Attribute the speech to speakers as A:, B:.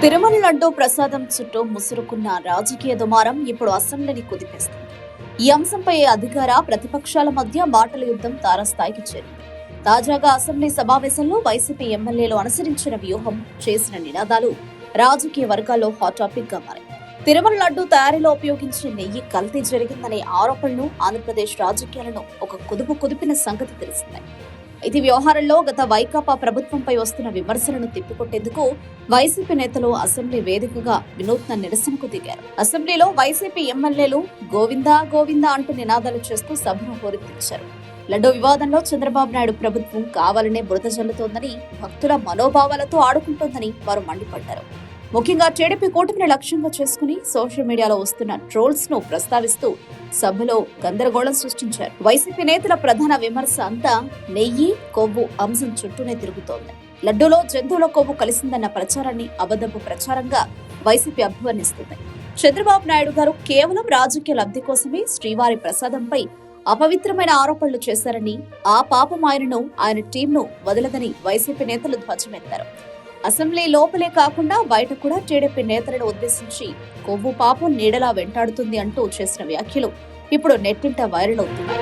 A: తిరుమల లడ్డూ ప్రసాదం చుట్టూ ముసురుకున్న రాజకీయ దుమారం ఇప్పుడు అసెంబ్లీని కుదిపేస్తుంది. ఈ అంశంపై అధికార ప్రతిపక్షాల మధ్య మాటల యుద్ధం తారస్థాయికి చేరింది. తాజాగా అసెంబ్లీ సమావేశంలో వైసీపీ ఎమ్మెల్యేలు అనుసరించిన వ్యూహం, చేసిన నినాదాలు రాజకీయ వర్గాల్లో హాట్ టాపిక్ గా మారాయి. తిరుమల లడ్డూ తయారీలో ఉపయోగించే నెయ్యి కల్తీ జరిగిందనే ఆరోపణలు ఆంధ్రప్రదేశ్ రాజకీయాలను ఒక కుదిపిన సంగతి తెలిసిందే. ఇది వ్యవహారంలో గత వైకాపా ప్రభుత్వంపై వస్తున్న విమర్శలను తిప్పికొట్టేందుకు వైసీపీ నేతలు అసెంబ్లీ వేదికగా వినూత్న నిరసనకు దిగారు. అసెంబ్లీలో వైసీపీ ఎమ్మెల్యేలు గోవిందా గోవిందా అంటూ నినాదాలు చేస్తూ సభను హోరెత్తించారు. లడ్డూ వివాదంలో చంద్రబాబు నాయుడు ప్రభుత్వం కావాలనే బురద జల్లుతోందని, భక్తుల మనోభావాలతో ఆడుకుంటోందని వారు మండిపడ్డారు. ముఖ్యంగా టీడీపీ కూటమిని లక్ష్యంగా చేసుకుని సోషల్ మీడియాలో వస్తున్న ట్రోల్స్ ను ప్రస్తావిస్తూ సభలో గందరగోళం సృష్టించారు. వైసీపీ నేతల ప్రధాన విమర్శ అంతా నెయ్యి, కొవ్వు అంశం చుట్టూనే తిరుగుతోంది. లడ్డూలో జంతువుల కొవ్వు కలిసిందన్న ప్రచారాన్ని అబద్ధపు ప్రచారంగా వైసీపీ అభివర్ణిస్తుంది. చంద్రబాబు నాయుడు గారు కేవలం రాజకీయ లబ్ధి కోసమే శ్రీవారి ప్రసాదంపై అపవిత్రమైన ఆరోపణలు చేశారని, ఆ పాపం ఆయనను, ఆయన టీంను వదలదని వైసీపీ నేతలు ధ్వజమెత్తారు. అసెంబ్లీ లోపలే కాకుండా బయట కూడా టీడీపీ నేతలను ఉద్దేశించి కొవ్వు పాపం నీడలా వెంటాడుతుంది అంటూ చేసిన వ్యాఖ్యలు ఇప్పుడు నెట్టింట వైరల్ అవుతున్నాయి.